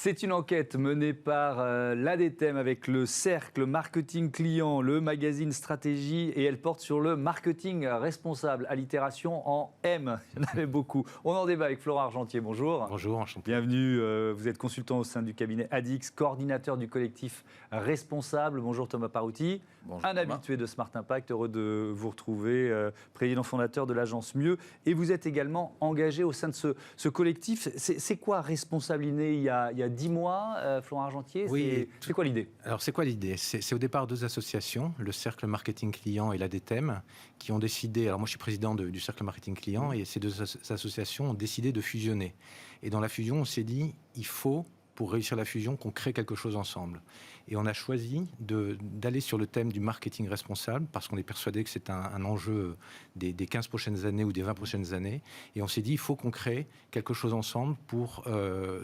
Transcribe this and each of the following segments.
C'est une enquête menée par l'ADTEM avec le Cercle Marketing Client, le magazine Stratégie, et elle porte sur le marketing responsable, allitération en M. Il y en avait beaucoup. On en débat avec Florent Argentier. Bonjour. Bonjour, enchanté. Bienvenue. Vous êtes consultant au sein du cabinet ADX, coordinateur du collectif Responsable. Bonjour Thomas Parouti. Bonjour, un Thomas. habitué de Smart Impact, heureux de vous retrouver, président fondateur de l'agence Mieux. Et vous êtes également engagé au sein de ce collectif. C'est quoi Responsable inné il y a 10 mois, Florent Argentier? Oui, c'est quoi l'idée? Alors, c'est quoi l'idée? C'est au départ deux associations, le Cercle Marketing Client et l'ADTEM, qui ont décidé... Alors, moi, je suis président du Cercle Marketing Client, et ces deux associations ont décidé de fusionner. Et dans la fusion, on s'est dit, il faut, pour réussir la fusion, qu'on crée quelque chose ensemble. Et on a choisi d'aller sur le thème du marketing responsable, parce qu'on est persuadé que c'est un enjeu des 15 prochaines années ou des 20 prochaines années. Et on s'est dit, il faut qu'on crée quelque chose ensemble pour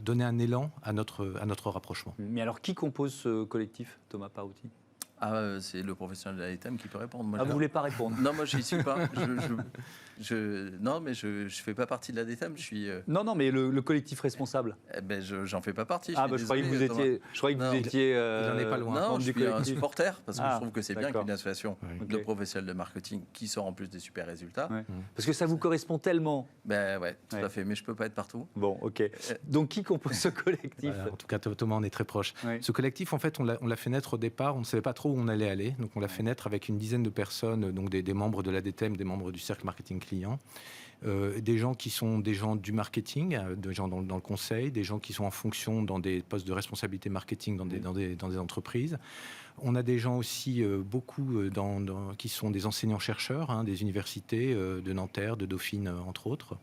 donner un élan à notre rapprochement. Mais alors, qui compose ce collectif, Thomas Parouti? C'est le professionnel de l'ADTEM qui peut répondre. Moi, vous ne voulez pas répondre? Non, moi, je n'y suis pas. Non, mais je ne fais pas partie de l'ADTEM. Je suis... Non, mais le collectif responsable. J'en fais pas partie. Je croyais que vous étiez... Il n'en est pas loin. Non, je suis un supporter, parce que je trouve que c'est bien qu'une association de Okay. professionnels de marketing qui sort en plus des super résultats. Ouais. Parce que ça vous correspond tellement. Ouais, tout à fait. Mais je ne peux pas être partout. Bon, ok. Donc, qui compose ce collectif? Voilà, en tout cas, Thomas, on est très proche. Ouais. Ce collectif, en fait, on l'a fait naître au départ. On ne savait pas trop où on allait aller. Donc, on l'a fait naître avec une dizaine de personnes, donc des membres de l'ADTEM, des membres du Cercle Marketing Client. Des gens qui sont des gens du marketing, des gens dans le conseil, des gens qui sont en fonction dans des postes de responsabilité marketing dans des entreprises. On a des gens aussi, beaucoup, qui sont des enseignants-chercheurs, des universités de Nanterre, de Dauphine, entre autres,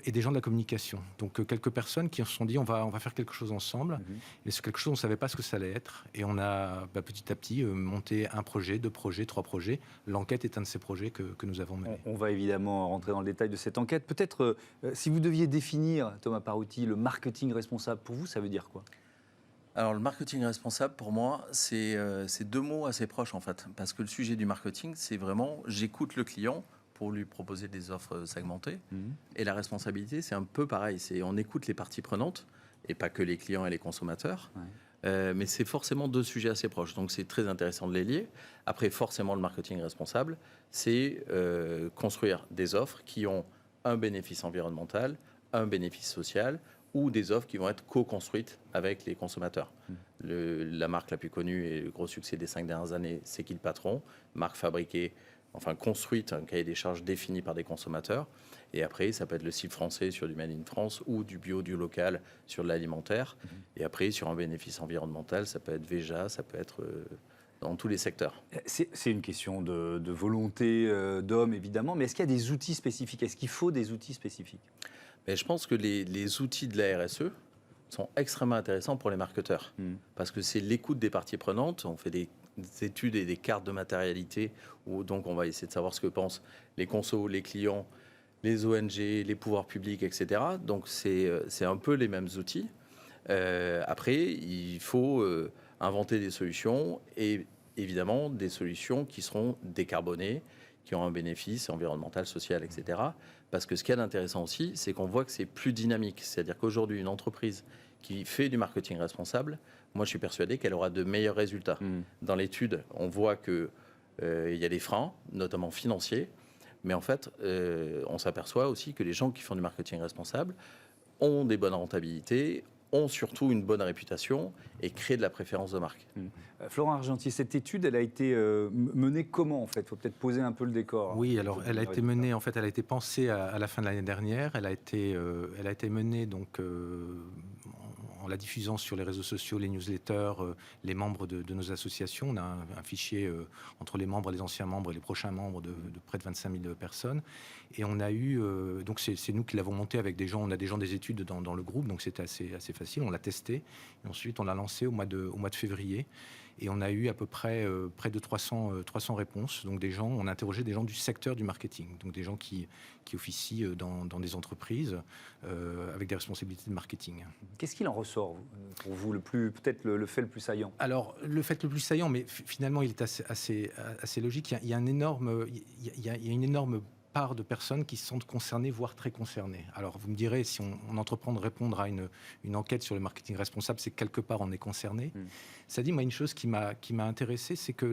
et des gens de la communication. Donc, quelques personnes qui se sont dit, on va faire quelque chose ensemble. Et c'est quelque chose, on ne savait pas ce que ça allait être. Et on a, petit à petit, monté un projet, 2 projets, 3 projets. L'enquête est un de ces projets que nous avons mené. On va évidemment rentrer dans le détail de cette enquête. Peut-être, si vous deviez définir, Thomas Parouti, le marketing responsable, pour vous, ça veut dire quoi? Alors, le marketing responsable, pour moi, c'est 2 mots assez proches, en fait. Parce que le sujet du marketing, c'est vraiment, j'écoute le client pour lui proposer des offres segmentées. Et la responsabilité, c'est un peu pareil. C'est on écoute les parties prenantes, et pas que les clients et les consommateurs. Ouais. Mais c'est forcément 2 sujets assez proches. Donc, c'est très intéressant de les lier. Après, forcément, le marketing responsable, c'est construire des offres qui ont un bénéfice environnemental, un bénéfice social, ou des offres qui vont être co-construites avec les consommateurs. La marque la plus connue et le gros succès des 5 dernières années, c'est Qui le Patron, marque fabriquée, enfin construite, un cahier des charges défini par des consommateurs. Et après, ça peut être le site français sur du Made in France ou du bio, du local sur de l'alimentaire. Et après, sur un bénéfice environnemental, ça peut être Veja, ça peut être dans tous les secteurs. C'est une question de volonté d'homme, évidemment, mais est-ce qu'il y a des outils spécifiques? Est-ce qu'il faut des outils spécifiques? Mais je pense que les outils de la RSE sont extrêmement intéressants pour les marketeurs. Parce que c'est l'écoute des parties prenantes. On fait des études et des cartes de matérialité où donc on va essayer de savoir ce que pensent les consos, les clients, les ONG, les pouvoirs publics, etc. Donc c'est un peu les mêmes outils. Après, il faut inventer des solutions et évidemment des solutions qui seront décarbonées, qui ont un bénéfice environnemental, social, etc. Parce que ce qu'il y a d'intéressant aussi, c'est qu'on voit que c'est plus dynamique. C'est-à-dire qu'aujourd'hui, une entreprise qui fait du marketing responsable, moi je suis persuadé qu'elle aura de meilleurs résultats. Dans l'étude, on voit qu'il y a des freins, notamment financiers, mais en fait, on s'aperçoit aussi que les gens qui font du marketing responsable ont des bonnes rentabilités, ont surtout une bonne réputation et créent de la préférence de marque. Florent Argentier, cette étude, elle a été menée comment en fait? Il faut peut-être poser un peu le décor. Oui, alors elle a été menée, en fait, elle a été pensée à la fin de l'année dernière. Elle a été menée donc en la diffusant sur les réseaux sociaux, les newsletters, les membres de nos associations. On a un fichier entre les membres, les anciens membres et les prochains membres de près de 25 000 personnes. Et on a eu, donc c'est nous qui l'avons monté avec des gens, on a des gens des études dans le groupe, donc c'était assez facile. On l'a testé et ensuite on l'a lancé au mois de février. Et on a eu à peu près près de 300 réponses. Donc on a interrogé des gens du secteur du marketing, donc des gens qui officient dans des entreprises avec des responsabilités de marketing. Qu'est-ce qu'il en ressort pour vous, peut-être le fait le plus saillant? Alors, le fait le plus saillant, mais finalement il est assez logique, il y a une énorme part de personnes qui se sentent concernées, voire très concernées. Alors, vous me direz, si on entreprend de répondre à une enquête sur le marketing responsable, c'est que quelque part on est concerné. Ça dit, moi, une chose qui m'a intéressé, c'est que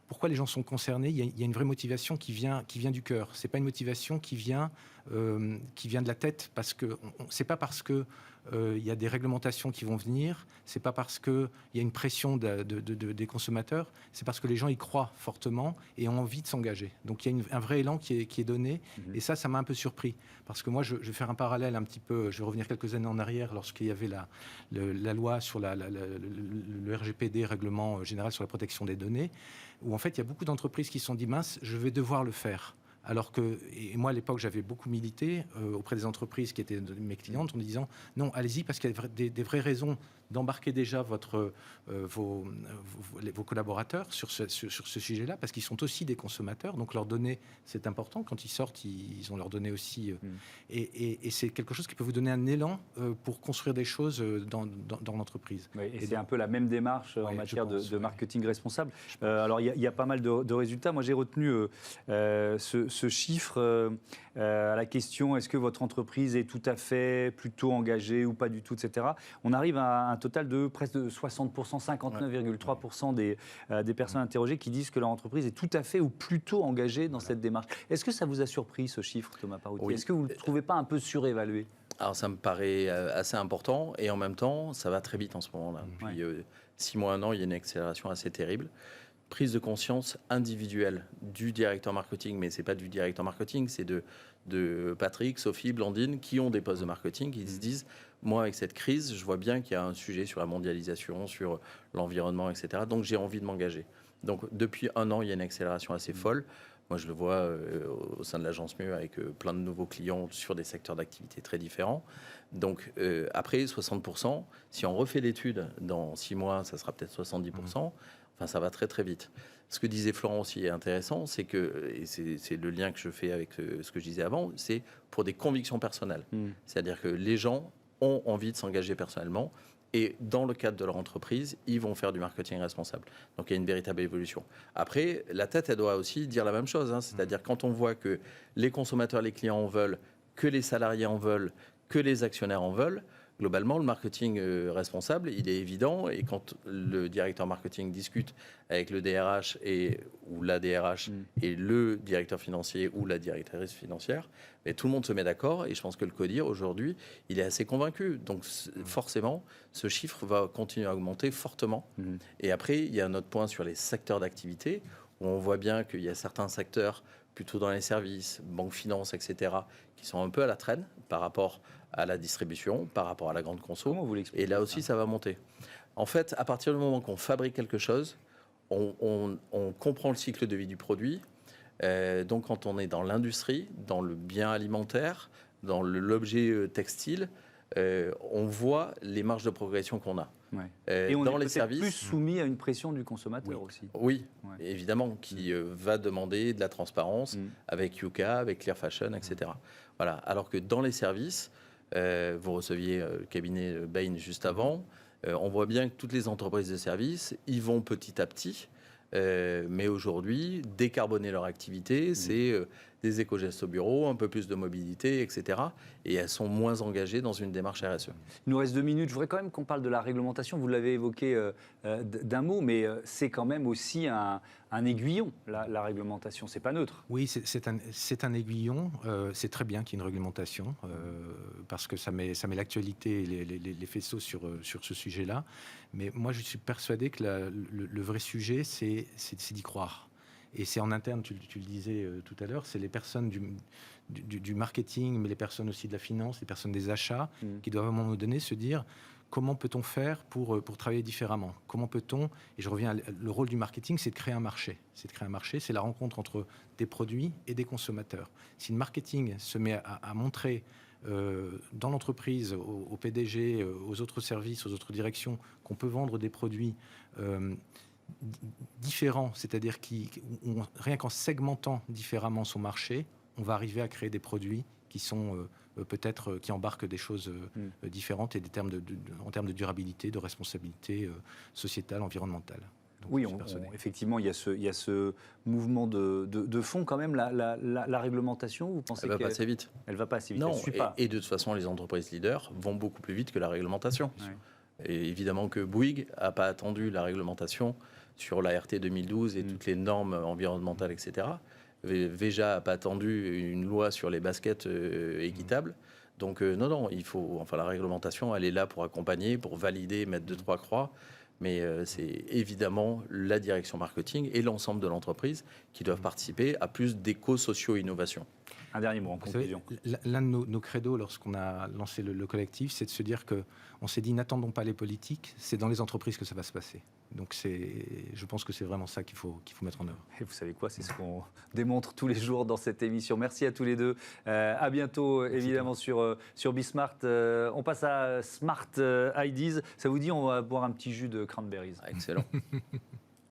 pourquoi les gens sont concernés, il y a une vraie motivation qui vient du cœur. C'est pas une motivation qui vient de la tête, parce que c'est pas parce que il y a des réglementations qui vont venir, c'est pas parce qu'il y a une pression des consommateurs, c'est parce que les gens y croient fortement et ont envie de s'engager. Donc il y a un vrai élan qui est donné, et ça m'a un peu surpris. Parce que moi, je vais faire un parallèle un petit peu, je vais revenir quelques années en arrière, lorsqu'il y avait la loi sur le RGPD, Règlement général sur la protection des données, où en fait, il y a beaucoup d'entreprises qui se sont dit, mince, je vais devoir le faire. Alors que, et moi à l'époque j'avais beaucoup milité auprès des entreprises qui étaient mes clientes en disant non, allez-y, parce qu'il y a des vraies raisons d'embarquer déjà vos collaborateurs sur ce sujet-là, parce qu'ils sont aussi des consommateurs, donc leurs données, c'est important. Quand ils sortent, ils ont leurs données aussi. Et c'est quelque chose qui peut vous donner un élan pour construire des choses dans l'entreprise. Oui, et c'est un peu la même démarche en matière de marketing responsable. Alors, il y a pas mal de résultats. Moi, j'ai retenu ce chiffre à la question, est-ce que votre entreprise est tout à fait plutôt engagée ou pas du tout, etc. On arrive à un total de presque de 60%, 59,3% des personnes interrogées qui disent que leur entreprise est tout à fait ou plutôt engagée dans cette démarche. Est-ce que ça vous a surpris, ce chiffre, Thomas Parouti ? Oui. Est-ce que vous ne le trouvez pas un peu surévalué ? Alors ça me paraît assez important, et en même temps, ça va très vite en ce moment-là. Depuis 6 mois, 1 an, il y a une accélération assez terrible. Prise de conscience individuelle du directeur marketing, mais ce n'est pas du directeur marketing, c'est de Patrick, Sophie, Blandine, qui ont des postes de marketing, qui se disent, moi avec cette crise, je vois bien qu'il y a un sujet sur la mondialisation, sur l'environnement, etc. Donc j'ai envie de m'engager. Donc depuis 1 an, il y a une accélération assez folle. Moi, je le vois au sein de l'agence Mieux avec plein de nouveaux clients sur des secteurs d'activité très différents. Donc, après, 60%, si on refait l'étude dans 6 mois, ça sera peut-être 70%. Enfin, ça va très, très vite. Ce que disait Florent aussi est intéressant, c'est que, et c'est le lien que je fais avec ce que je disais avant, c'est pour des convictions personnelles. C'est-à-dire que les gens ont envie de s'engager personnellement. Et dans le cadre de leur entreprise, ils vont faire du marketing responsable. Donc, il y a une véritable évolution. Après, la tête, elle doit aussi dire la même chose. C'est-à-dire, quand on voit que les consommateurs, les clients en veulent, que les salariés en veulent, que les actionnaires en veulent, globalement, le marketing responsable, il est évident. Et quand le directeur marketing discute avec le DRH ou la DRH et le directeur financier ou la directrice financière, mais tout le monde se met d'accord. Et je pense que le CODIR, aujourd'hui, il est assez convaincu. Donc, forcément, ce chiffre va continuer à augmenter fortement. Et après, il y a un autre point sur les secteurs d'activité, où on voit bien qu'il y a certains secteurs, plutôt dans les services, banque, finance, etc., qui sont un peu à la traîne par rapport à la distribution, par rapport à la grande conso. Comment vous l'expliquez ? Et là aussi, ça va monter. En fait, à partir du moment qu'on fabrique quelque chose, on comprend le cycle de vie du produit. Donc, quand on est dans l'industrie, dans le bien alimentaire, dans l'objet textile, on voit les marges de progression qu'on a. Et on dans est les services, plus soumis à une pression du consommateur aussi. Oui, évidemment, qui va demander de la transparence avec Yuka, avec Clear Fashion, etc. Voilà. Alors que dans les services, vous receviez le cabinet Bain juste avant, on voit bien que toutes les entreprises de services, ils vont petit à petit, mais aujourd'hui, décarboner leur activité, c'est des éco-gestes au bureau, un peu plus de mobilité, etc. Et elles sont moins engagées dans une démarche RSE. Il nous reste 2 minutes. Je voudrais quand même qu'on parle de la réglementation. Vous l'avez évoqué d'un mot, mais c'est quand même aussi un aiguillon, la réglementation. C'est pas neutre. Oui, c'est un aiguillon. C'est très bien qu'il y ait une réglementation, parce que ça met l'actualité et les faisceaux sur ce sujet-là. Mais moi, je suis persuadé que le vrai sujet, c'est d'y croire. Et c'est en interne, tu le disais tout à l'heure, c'est les personnes du marketing, mais les personnes aussi de la finance, les personnes des achats, qui doivent à un moment donné se dire comment peut-on faire pour travailler différemment ? Comment peut-on, et je reviens, le rôle du marketing, c'est de créer un marché. C'est la rencontre entre des produits et des consommateurs. Si le marketing se met à montrer dans l'entreprise, au PDG, aux autres services, aux autres directions, qu'on peut vendre des produits différents, c'est-à-dire rien qu'en segmentant différemment son marché, on va arriver à créer des produits qui sont peut-être qui embarquent des choses différentes et en termes de durabilité, de responsabilité sociétale, environnementale. Donc, Oui, je suis persuadé. effectivement, il y a ce mouvement de fond quand même. La réglementation, vous pensez Elle va qu'elle passer vite. elle va pas assez vite, Non, elle suit pas. et de toute façon, les entreprises leaders vont beaucoup plus vite que la réglementation. Ouais. Et évidemment que Bouygues n'a pas attendu la réglementation sur la RT 2012 et toutes les normes environnementales, etc. Veja n'a pas attendu une loi sur les baskets équitables. Donc non, il faut, enfin la réglementation, elle est là pour accompagner, pour valider, mettre 2-3 croix. Mais c'est évidemment la direction marketing et l'ensemble de l'entreprise qui doivent participer à plus d'éco-socio-innovation. Un dernier mot en Vous savez, conclusion. l'un de nos credos lorsqu'on a lancé le collectif, c'est de se dire qu'on s'est dit n'attendons pas les politiques, c'est dans les entreprises que ça va se passer. Donc je pense que c'est vraiment ça qu'il faut mettre en œuvre. Et vous savez quoi, c'est ce qu'on démontre tous les jours dans cette émission. Merci à tous les deux. À bientôt, évidemment, sur Bismart. On passe à Smart Ideas. Ça vous dit, on va boire un petit jus de cranberries. Excellent.